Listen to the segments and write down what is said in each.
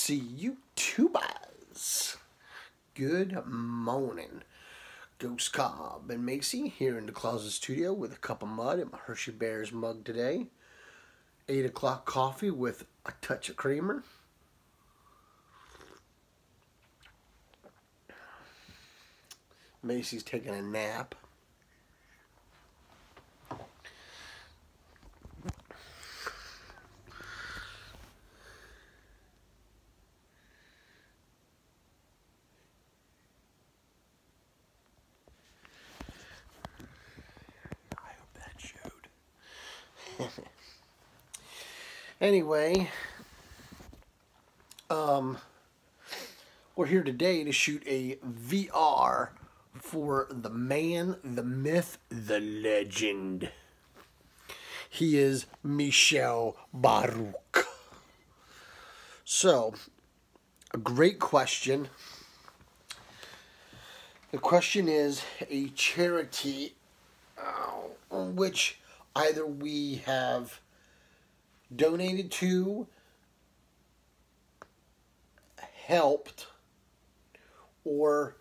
See YouTubers. Good morning. GhostCob and Macy here in the closet studio with a cup of mud and my Hershey Bears mug today. 8 o'clock coffee with a touch of creamer. Macy's taking a nap. Anyway, we're here today to shoot a VR for the man, the myth, the legend. He is Michel Baruch. So, a great question. The question is a charity on which either we have donated to, helped, or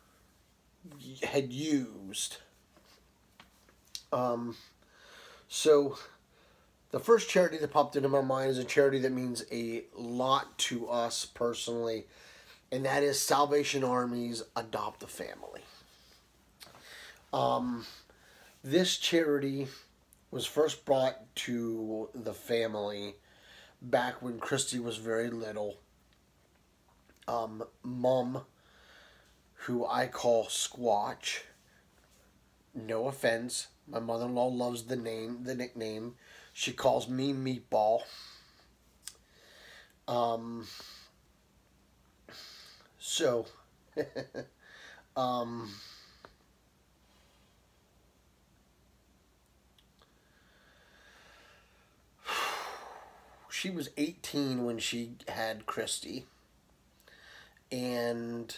had used. So the first charity that popped into my mind is a charity that means a lot to us personally, and that is Salvation Army's Adopt a Family. This charity was first brought to the family back when Christy was very little. Mom, who I call Squatch, no offense, my mother-in-law loves the nickname. She calls me Meatball. So, she was 18 when she had Christy, and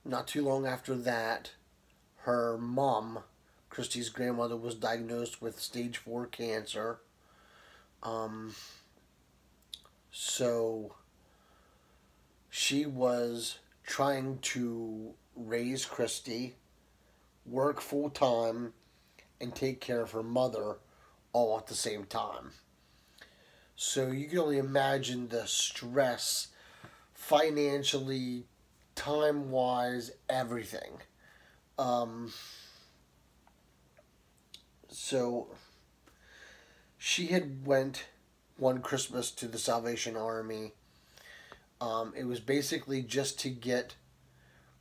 not too long after that, her mom, Christy's grandmother, was diagnosed with stage 4 cancer. So she was trying to raise Christy, work full-time, and take care of her mother all at the same time. So you can only imagine the stress, financially, time-wise, everything. So she had went one Christmas to the Salvation Army. It was basically just to get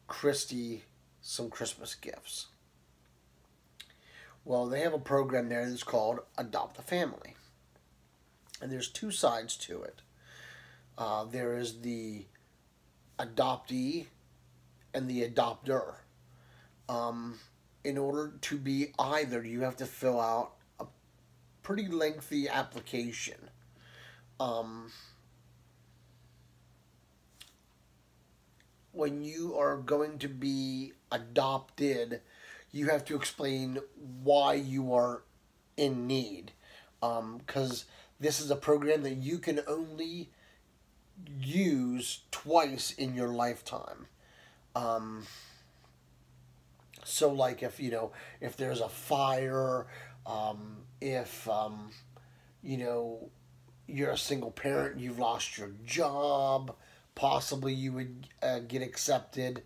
Christy some Christmas gifts. Well, they have a program there that's called Adopt a Family. And there's two sides to it. There is the adoptee and the adopter. In order to be either, you have to fill out a pretty lengthy application. When you are going to be adopted, you have to explain why you are in need. Because this is a program that you can only use twice in your lifetime. So like if there's a fire, if you're a single parent, you've lost your job, possibly you would get accepted,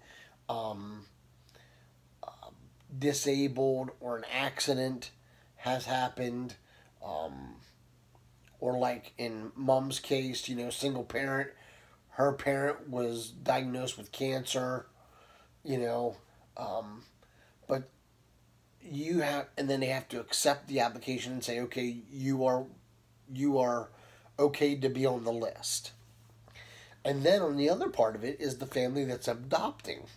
disabled, or an accident has happened, or like in Mom's case, single parent, her parent was diagnosed with cancer, but you have, and then they have to accept the application and say, okay, you are okay to be on the list. And then on the other part of it is the family that's adopting.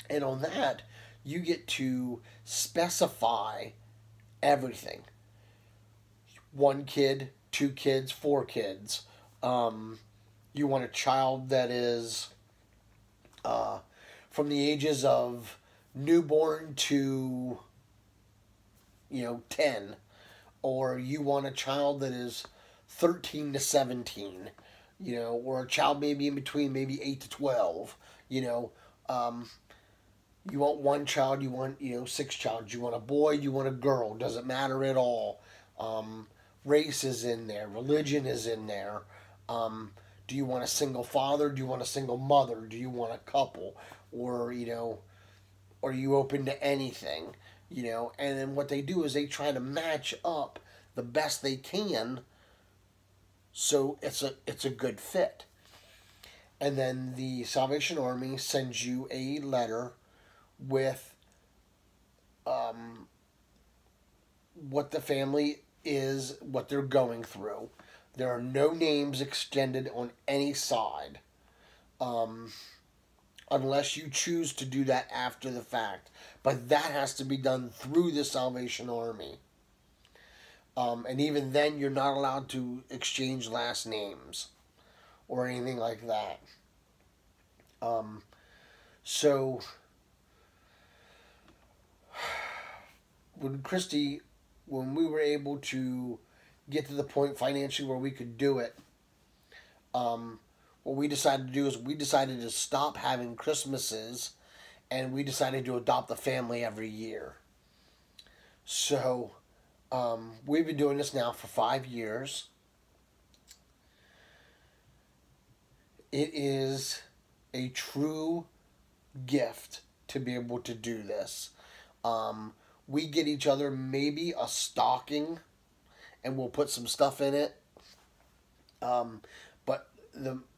And on that, you get to specify everything. 1 kid, 2 kids, 4 kids. You want a child that is from the ages of newborn to 10, or you want a child that is 13 to 17. or a child maybe in between, maybe 8 to 12, you know. You want one child, you want, 6 child, you want a boy, you want a girl, doesn't matter at all. Race is in there, religion is in there. Do you want a single father? Do you want a single mother? Do you want a couple? Or, are you open to anything? And then what they do is they try to match up the best they can so it's a good fit. And then the Salvation Army sends you a letter with what the family is, what they're going through. There are no names extended on any side, unless you choose to do that after the fact. But that has to be done through the Salvation Army. And even then, you're not allowed to exchange last names or anything like that. So when we were able to get to the point financially where we could do it, what we decided to do is we decided to stop having Christmases, and we decided to adopt a family every year. So we've been doing this now for 5 years. It is a true gift to be able to do this. We get each other maybe a stocking, and we'll put some stuff in it. But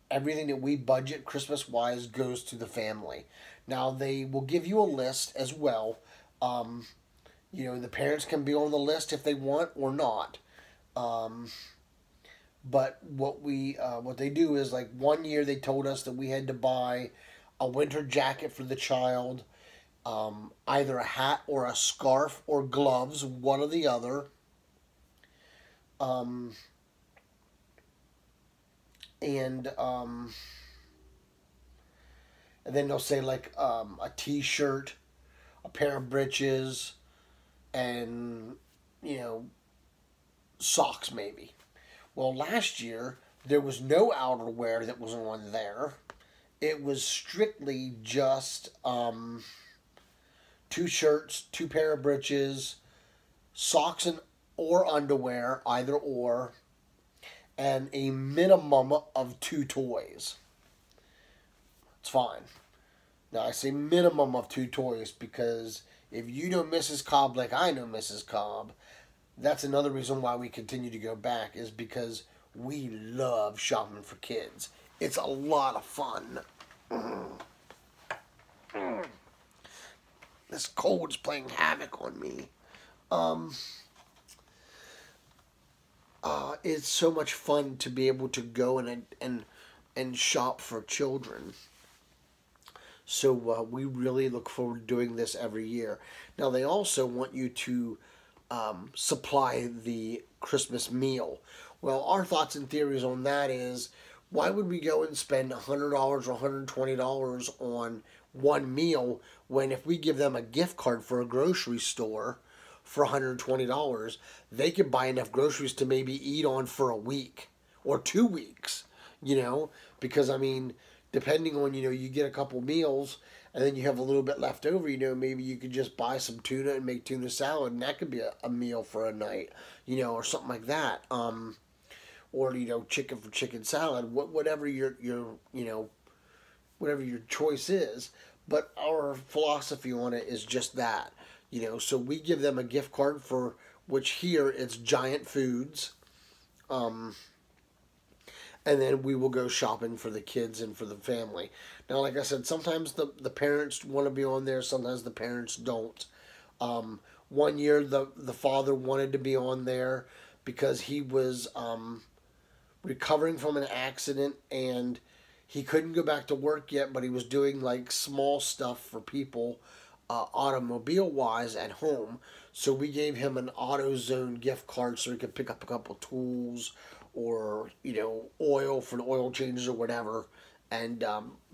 everything that we budget Christmas-wise goes to the family. Now, they will give you a list as well. The parents can be on the list if they want or not. But what they do is, like, one year they told us that we had to buy a winter jacket for the child, either a hat or a scarf or gloves, one or the other. And then they'll say, like, a t-shirt, a pair of breeches, and, socks maybe. Well, last year, there was no outerwear that was on there. It was strictly just 2 shirts, 2 pair of breeches, socks or underwear, either or, and a minimum of 2 toys. It's fine. Now, I say minimum of 2 toys because if you know Mrs. Cobb like I know Mrs. Cobb, that's another reason why we continue to go back, is because we love shopping for kids. It's a lot of fun. This cold's playing havoc on me. It's so much fun to be able to go and shop for children. So we really look forward to doing this every year. Now, they also want you to supply the Christmas meal. Well, our thoughts and theories on that is, why would we go and spend $100 or $120 on one meal when if we give them a gift card for a grocery store for $120, they could buy enough groceries to maybe eat on for a week or 2 weeks, because, depending on, you get a couple meals and then you have a little bit left over, maybe you could just buy some tuna and make tuna salad, and that could be a meal for a night, or something like that. Or, chicken for chicken salad, whatever your whatever your choice is. But our philosophy on it is just that, so we give them a gift card for which here it's Giant Foods. And then we will go shopping for the kids and for the family. Now, like I said, sometimes the parents want to be on there, sometimes the parents don't. One year, the father wanted to be on there because he was recovering from an accident, and he couldn't go back to work yet, but he was doing, like, small stuff for people, automobile-wise, at home. So we gave him an AutoZone gift card so he could pick up a couple tools, or, oil for the oil changes or whatever, and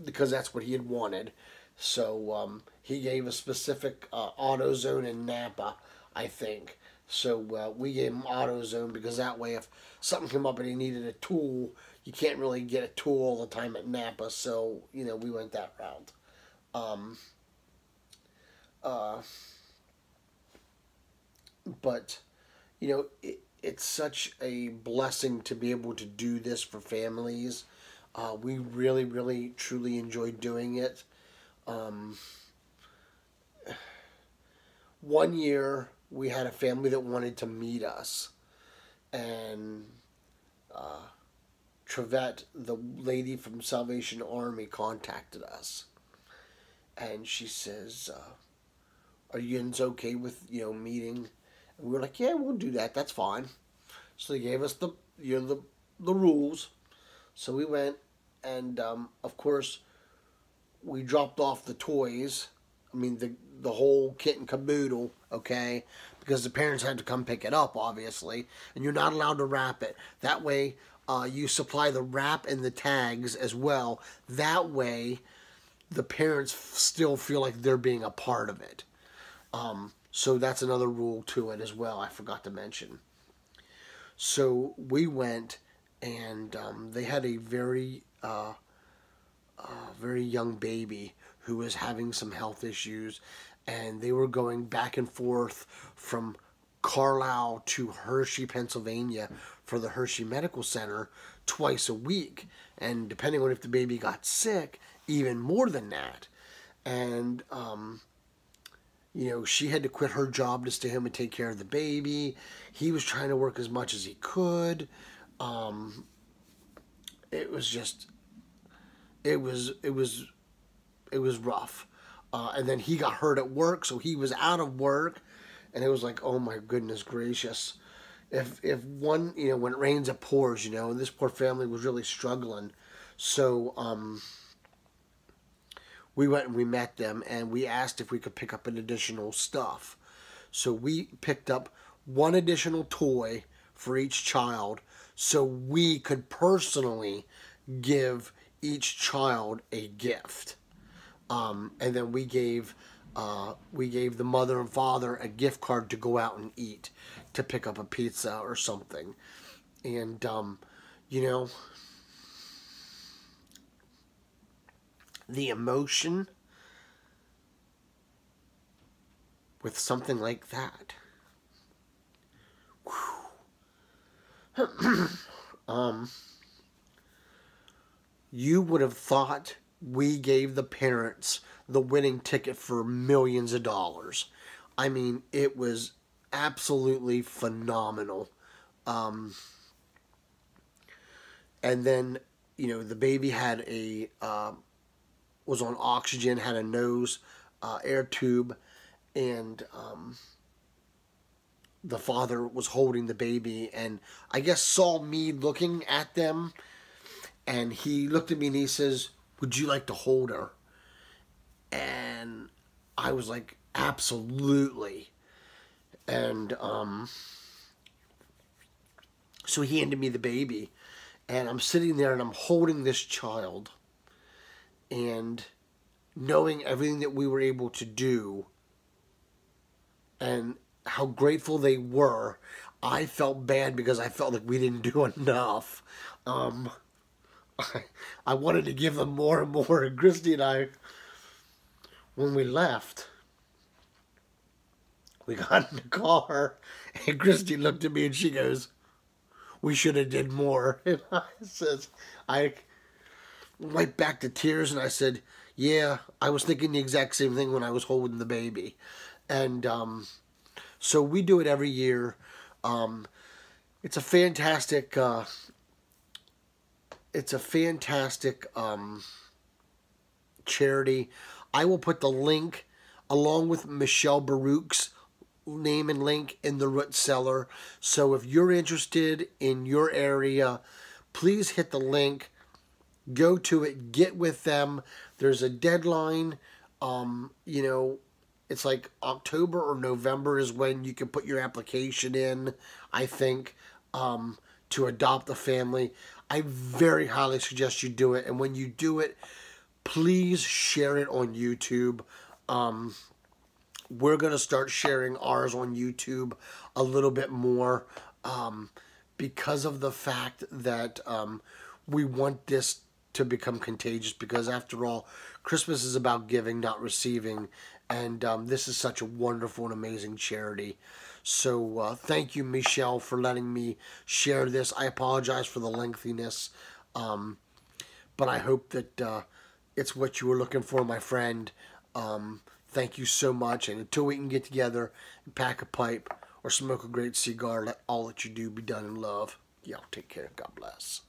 because that's what he had wanted. So he gave a specific AutoZone in Napa, I think. So we gave him AutoZone because that way if something came up and he needed a tool, you can't really get a tour all the time at Napa, so we went that route. But it's such a blessing to be able to do this for families. We really, really, truly enjoyed doing it. One year, we had a family that wanted to meet us, and Trevette, the lady from Salvation Army, contacted us, and she says, "Are you guys okay with meeting?" And we were like, "Yeah, we'll do that. That's fine." So they gave us the rules. So we went, and of course, we dropped off the toys. I mean, the whole kit and caboodle, okay? Because the parents had to come pick it up, obviously. And you're not allowed to wrap it. That way, you supply the wrap and the tags as well. That way, the parents still feel like they're being a part of it. So that's another rule to it as well, I forgot to mention. So we went, and they had a very young baby who was having some health issues, and they were going back and forth from Carlisle to Hershey, Pennsylvania for the Hershey Medical Center twice a week, and depending on if the baby got sick, even more than that. And she had to quit her job to stay home and take care of the baby. He was trying to work as much as he could. It was just, it was rough. And then he got hurt at work, so he was out of work, and it was like, oh my goodness gracious. If one, when it rains, it pours, and this poor family was really struggling. So, we went and we met them, and we asked if we could pick up an additional stuff. So we picked up one additional toy for each child, so we could personally give each child a gift. And then we gave the mother and father a gift card to go out and eat, to pick up a pizza or something. And the emotion with something like that. You would have thought we gave the parents the winning ticket for millions of dollars. I mean, it was absolutely phenomenal. And then, the baby had was on oxygen, had a nose air tube, and the father was holding the baby, and I guess saw me looking at them, and he looked at me and he says, "Would you like to hold her?" And I was like, absolutely. And so he handed me the baby, and I'm sitting there and I'm holding this child, and knowing everything that we were able to do and how grateful they were, I felt bad because I felt like we didn't do enough. I wanted to give them more and more, and Christy and I, when we left, we got in the car, and Christy looked at me and she goes, "We should have did more." And I wiped back the tears, and I said, "Yeah, I was thinking the exact same thing when I was holding the baby." And so we do it every year. It's a fantastic charity. I will put the link along with Michel Baruch's name and link in the root cellar. So if you're interested in your area, please hit the link. Go to it. Get with them. There's a deadline. It's like October or November is when you can put your application in, I think, to adopt a family. I very highly suggest you do it. And when you do it, please share it on YouTube. We're going to start sharing ours on YouTube a little bit more because of the fact that we want this to become contagious, because after all, Christmas is about giving, not receiving, and this is such a wonderful and amazing charity. So thank you, Michel, for letting me share this. I apologize for the lengthiness, but I hope that it's what you were looking for, my friend. Thank you so much, and until we can get together and pack a pipe or smoke a great cigar, let all that you do be done in love. Y'all take care. God bless.